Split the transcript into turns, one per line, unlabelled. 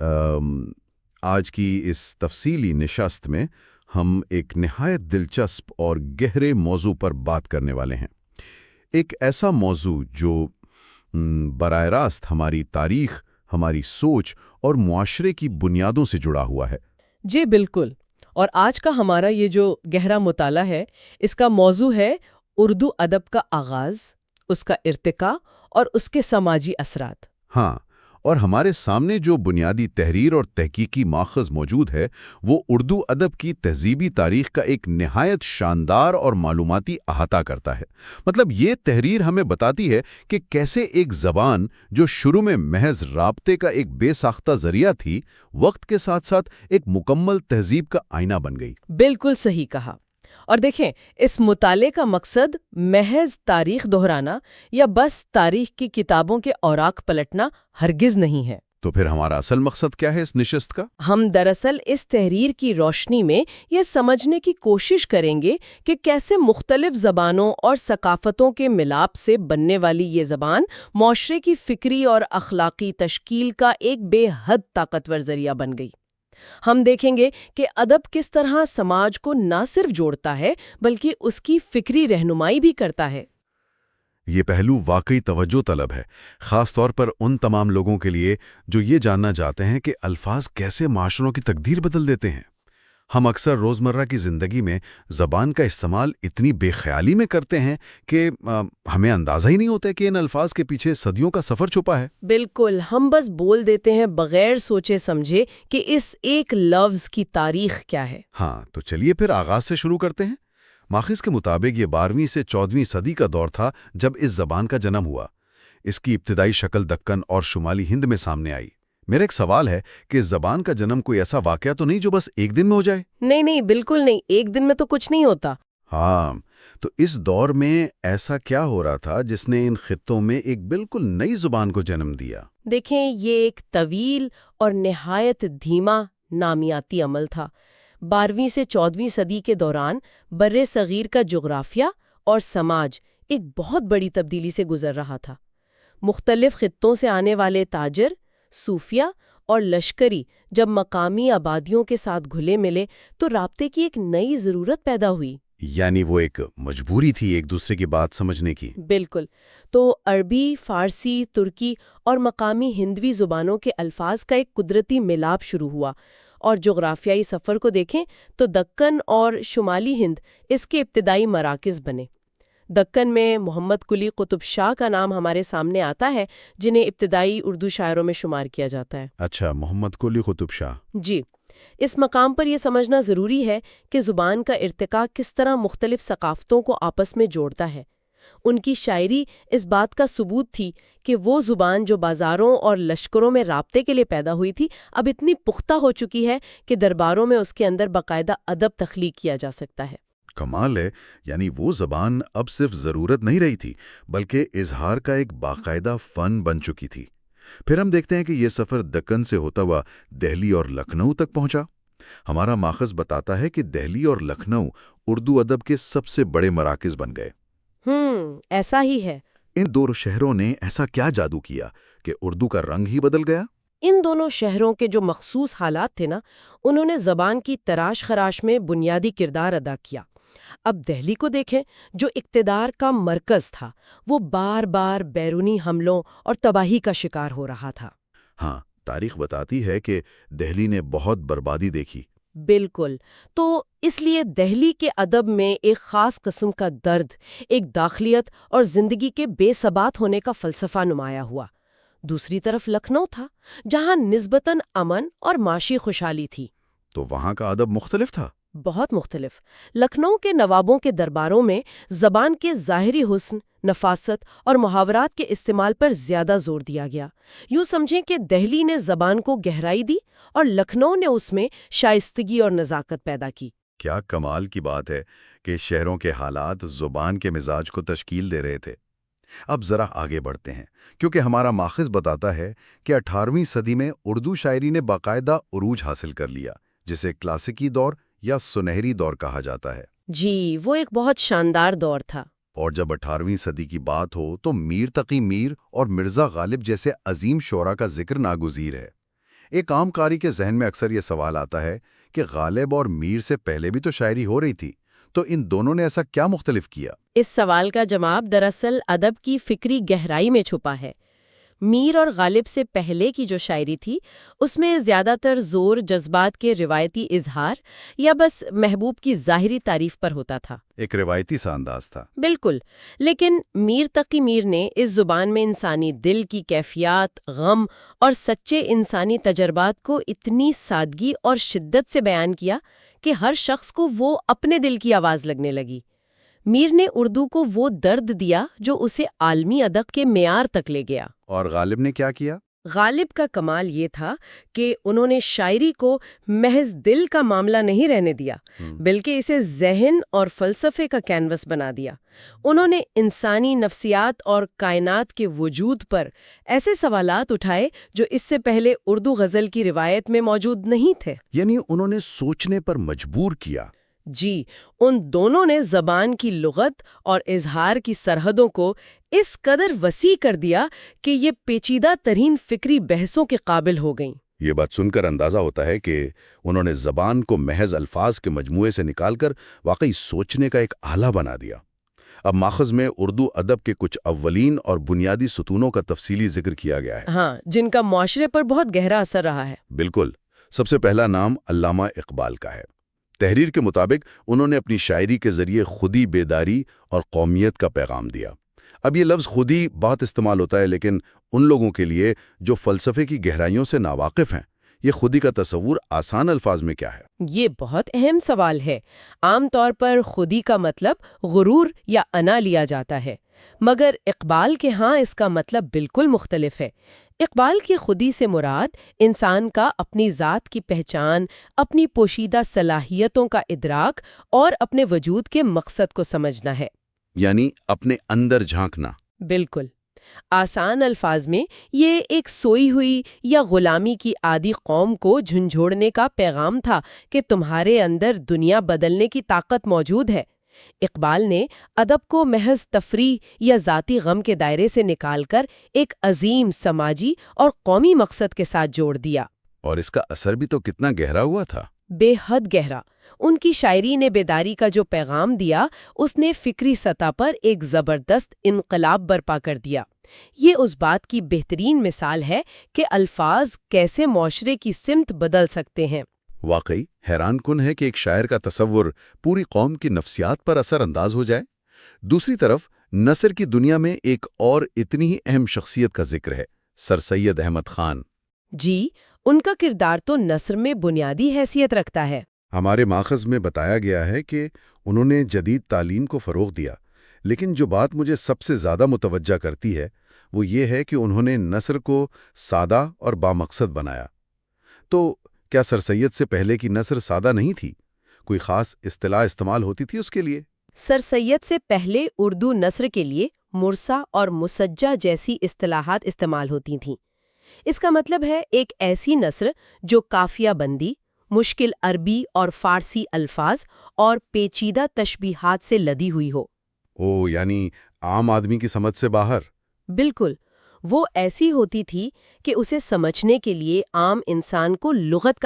آج کی اس تفصیلی نشست میں ہم ایک نہایت دلچسپ اور گہرے موضوع پر بات کرنے والے ہیں۔ ایک ایسا موضوع جو براہ راست ہماری تاریخ، ہماری سوچ اور معاشرے کی بنیادوں سے جڑا ہوا ہے۔
جی بالکل، اور آج کا ہمارا یہ جو گہرا مطالعہ ہے، اس کا موضوع ہے اردو ادب کا آغاز، اس کا ارتقاء اور اس کے سماجی اثرات۔
ہاں، اور ہمارے سامنے جو بنیادی تحریر اور تحقیقی ماخذ موجود ہے وہ اردو ادب کی تہذیبی تاریخ کا ایک نہایت شاندار اور معلوماتی احاطہ کرتا ہے۔ مطلب یہ تحریر ہمیں بتاتی ہے کہ کیسے ایک زبان جو شروع میں محض رابطے کا ایک بے ساختہ ذریعہ تھی، وقت کے ساتھ ساتھ ایک مکمل تہذیب کا آئینہ بن گئی۔
بالکل صحیح کہا۔ اور دیکھیں، اس مطالعے کا مقصد محض تاریخ دہرانا یا بس تاریخ کی کتابوں کے اوراق پلٹنا ہرگز نہیں ہے۔
تو پھر ہمارا اصل مقصد کیا ہے اس نشست کا؟
ہم دراصل اس تحریر کی روشنی میں یہ سمجھنے کی کوشش کریں گے کہ کیسے مختلف زبانوں اور ثقافتوں کے ملاپ سے بننے والی یہ زبان معاشرے کی فکری اور اخلاقی تشکیل کا ایک بے حد طاقتور ذریعہ بن گئی۔ ہم دیکھیں گے کہ ادب کس طرح سماج کو نہ صرف جوڑتا ہے بلکہ اس کی فکری رہنمائی بھی کرتا ہے۔
یہ پہلو واقعی توجہ طلب ہے، خاص طور پر ان تمام لوگوں کے لیے جو یہ جاننا چاہتے ہیں کہ الفاظ کیسے معاشروں کی تقدیر بدل دیتے ہیں۔ ہم اکثر روزمرہ کی زندگی میں زبان کا استعمال اتنی بے خیالی میں کرتے ہیں کہ ہمیں اندازہ ہی نہیں ہوتا کہ ان الفاظ کے پیچھے صدیوں کا سفر چھپا ہے۔
بالکل، ہم بس بول دیتے ہیں بغیر سوچے سمجھے کہ اس ایک لفظ کی تاریخ کیا ہے۔
ہاں، تو چلیے پھر آغاز سے شروع کرتے ہیں۔ ماخذ کے مطابق یہ 12ویں سے 14ویں صدی کا دور تھا جب اس زبان کا جنم ہوا۔ اس کی ابتدائی شکل دکن اور شمالی ہند میں سامنے آئی۔ میرا ایک سوال ہے کہ اس زبان کا جنم کوئی ایسا واقعہ تو نہیں جو بس ایک دن میں ہو جائے؟
نہیں، بالکل نہیں، ایک دن میں تو کچھ نہیں ہوتا۔
ہاں، تو اس دور میں ایسا کیا ہو رہا تھا جس نے ان خطوں میں ایک بالکل نئی زبان کو جنم دیا؟
دیکھیں، یہ ایک طویل اور نہایت دھیما نامیاتی عمل تھا۔ 12ویں سے 14ویں صدی کے دوران بر صغیر کا جغرافیہ اور سماج ایک بہت بڑی تبدیلی سے گزر رہا تھا۔ مختلف خطوں سے آنے والے تاجر، صوفیہ اور لشکری جب مقامی آبادیوں کے ساتھ گھلے ملے تو رابطے کی ایک نئی ضرورت پیدا ہوئی۔
یعنی وہ ایک مجبوری تھی ایک دوسرے کی بات سمجھنے کی۔
بالکل، تو عربی، فارسی، ترکی اور مقامی ہندوی زبانوں کے الفاظ کا ایک قدرتی ملاپ شروع ہوا، اور جغرافیائی سفر کو دیکھیں تو دکن اور شمالی ہند اس کے ابتدائی مراکز بنے۔ دکن میں محمد قلی قطب شاہ کا نام ہمارے سامنے آتا ہے، جنہیں ابتدائی اردو شاعروں میں شمار کیا جاتا ہے۔
اچھا، محمد قلی قطب شاہ۔
جی، اس مقام پر یہ سمجھنا ضروری ہے کہ زبان کا ارتقاء کس طرح مختلف ثقافتوں کو آپس میں جوڑتا ہے۔ ان کی شاعری اس بات کا ثبوت تھی کہ وہ زبان جو بازاروں اور لشکروں میں رابطے کے لیے پیدا ہوئی تھی، اب اتنی پختہ ہو چکی ہے کہ درباروں میں اس کے اندر باقاعدہ ادب تخلیق کیا جا سکتا ہے۔
کمال ہے، یعنی وہ زبان اب صرف ضرورت نہیں رہی تھی بلکہ اظہار کا ایک باقاعدہ فن بن چکی تھی۔ پھر ہم دیکھتے ہیں کہ یہ سفر دکن سے ہوتا ہوا دہلی اور لکھنؤ تک پہنچا۔ ہمارا ماخذ بتاتا ہے کہ دہلی اور لکھنؤ اردو ادب کے سب سے بڑے مراکز بن گئے۔
ایسا ہی ہے۔
ان دو شہروں نے ایسا کیا جادو کیا کہ اردو کا رنگ ہی بدل گیا؟
ان دونوں شہروں کے جو مخصوص حالات تھے نا، انہوں نے زبان کی تراش خراش میں بنیادی کردار ادا کیا۔ اب دہلی کو دیکھیں، جو اقتدار کا مرکز تھا، وہ بار بار بیرونی حملوں اور تباہی کا شکار ہو رہا تھا۔
ہاں، تاریخ بتاتی ہے کہ دہلی نے بہت بربادی دیکھی۔
بالکل، تو اس لیے دہلی کے ادب میں ایک خاص قسم کا درد، ایک داخلیت اور زندگی کے بے ثبات ہونے کا فلسفہ نمایاں ہوا۔ دوسری طرف لکھنؤ تھا، جہاں نسبتاً امن اور معاشی خوشحالی تھی۔
تو وہاں کا ادب مختلف تھا؟
بہت مختلف۔ لکھنؤ کے نوابوں کے درباروں میں زبان کے ظاہری حسن، نفاست اور محاورات کے استعمال پر زیادہ زور دیا گیا۔ یوں سمجھیں کہ دہلی نے زبان کو گہرائی دی اور لکھنؤ نے اس میں شائستگی اور نزاکت پیدا کی۔
کیا کمال کی بات ہے کہ شہروں کے حالات زبان کے مزاج کو تشکیل دے رہے تھے۔ اب ذرا آگے بڑھتے ہیں، کیونکہ ہمارا ماخذ بتاتا ہے کہ 18ویں صدی میں اردو شاعری نے باقاعدہ عروج حاصل کر لیا، جسے کلاسیکی دور یا سنہری دور کہا جاتا ہے۔
جی، وہ ایک بہت شاندار دور تھا۔
اور جب 18ویں صدی کی بات ہو تو میر تقی میر اور مرزا غالب جیسے عظیم شعراء کا ذکر ناگزیر ہے۔ ایک عام قاری کے ذہن میں اکثر یہ سوال آتا ہے کہ غالب اور میر سے پہلے بھی تو شاعری ہو رہی تھی، تو ان دونوں نے ایسا کیا مختلف کیا؟
اس سوال کا جواب دراصل ادب کی فکری گہرائی میں چھپا ہے۔ میر اور غالب سے پہلے کی جو شاعری تھی اس میں زیادہ تر زور جذبات کے روایتی اظہار یا بس محبوب کی ظاہری تعریف پر ہوتا تھا۔
ایک روایتی سا انداز تھا۔
بالکل، لیکن میر تقی میر نے اس زبان میں انسانی دل کی کیفیات، غم اور سچے انسانی تجربات کو اتنی سادگی اور شدت سے بیان کیا کہ ہر شخص کو وہ اپنے دل کی آواز لگنے لگی۔ میر نے اردو کو وہ درد دیا جو اسے عالمی ادب کے معیار تک لے گیا۔
اور غالب نے کیا کیا؟
غالب کا کمال یہ تھا کہ انہوں نے شاعری کو محض دل کا معاملہ نہیں رہنے دیا، بلکہ اسے ذہن اور فلسفے کا کینوس بنا دیا۔ انہوں نے انسانی نفسیات اور کائنات کے وجود پر ایسے سوالات اٹھائے جو اس سے پہلے اردو غزل کی روایت میں موجود نہیں تھے۔
یعنی انہوں نے سوچنے پر مجبور کیا۔
جی، ان دونوں نے زبان کی لغت اور اظہار کی سرحدوں کو اس قدر وسیع کر دیا کہ یہ پیچیدہ ترین فکری بحثوں کے قابل ہو گئیں۔
یہ بات سن کر اندازہ ہوتا ہے کہ انہوں نے زبان کو محض الفاظ کے مجموعے سے نکال کر واقعی سوچنے کا ایک آلہ بنا دیا۔ اب ماخذ میں اردو ادب کے کچھ اولین اور بنیادی ستونوں کا تفصیلی ذکر کیا گیا ہے۔
ہاں، جن کا معاشرے پر بہت گہرا اثر رہا ہے۔
بالکل۔ سب سے پہلا نام علامہ اقبال کا ہے۔ تحریر کے مطابق انہوں نے اپنی شاعری کے ذریعے خودی بیداری اور قومیت کا پیغام دیا۔ اب یہ لفظ خودی بہت استعمال ہوتا ہے، لیکن ان لوگوں کے لیے جو فلسفے کی گہرائیوں سے ناواقف ہیں، یہ خودی کا تصور آسان الفاظ میں کیا ہے؟
یہ بہت اہم سوال ہے۔ عام طور پر خودی کا مطلب غرور یا انا لیا جاتا ہے، مگر اقبال کے ہاں اس کا مطلب بالکل مختلف ہے۔ اقبال کی خودی سے مراد انسان کا اپنی ذات کی پہچان، اپنی پوشیدہ صلاحیتوں کا ادراک اور اپنے وجود کے مقصد کو سمجھنا ہے۔
یعنی اپنے اندر جھانکنا۔
بالکل۔ آسان الفاظ میں یہ ایک سوئی ہوئی یا غلامی کی عادی قوم کو جھنجھوڑنے کا پیغام تھا کہ تمہارے اندر دنیا بدلنے کی طاقت موجود ہے۔ اقبال نے ادب کو محض تفریح یا ذاتی غم کے دائرے سے نکال کر ایک عظیم سماجی اور قومی مقصد کے ساتھ جوڑ دیا۔
اور اس کا اثر بھی تو کتنا گہرا ہوا تھا۔
بے حد گہرا۔ ان کی شاعری نے بیداری کا جو پیغام دیا، اس نے فکری سطح پر ایک زبردست انقلاب برپا کر دیا۔ یہ اس بات کی بہترین مثال ہے کہ الفاظ کیسے معاشرے کی سمت بدل سکتے ہیں۔
واقعی حیران کن ہے کہ ایک شاعر کا تصور پوری قوم کی نفسیات پر اثر انداز ہو جائے۔ دوسری طرف نثر کی دنیا میں ایک اور اتنی ہی اہم شخصیت کا ذکر ہے، سر سید احمد خان۔
جی، ان کا کردار تو نثر میں بنیادی حیثیت رکھتا ہے۔
ہمارے ماخذ میں بتایا گیا ہے کہ انہوں نے جدید تعلیم کو فروغ دیا، لیکن جو بات مجھے سب سے زیادہ متوجہ کرتی ہے وہ یہ ہے کہ انہوں نے نثر کو سادہ اور بامقصد بنایا۔ تو کیا سر سید سے پہلے کی نثر سادہ نہیں تھی؟ کوئی خاص اصطلاح استعمال ہوتی تھی اس کے لیے؟
سر سید سے پہلے اردو نثر کے لیے مرصع اور مسجع جیسی اصطلاحات استعمال ہوتی تھیں۔ اس کا مطلب ہے ایک ایسی نثر جو قافیہ بندی، مشکل عربی اور فارسی الفاظ اور پیچیدہ تشبیہات سے لدی ہوئی ہو۔
یعنی عام آدمی کی سمجھ سے باہر۔
بالکل، وہ ایسی ہوتی تھی کہ اسے سمجھنے کے لیے عام انسان کو لغت کا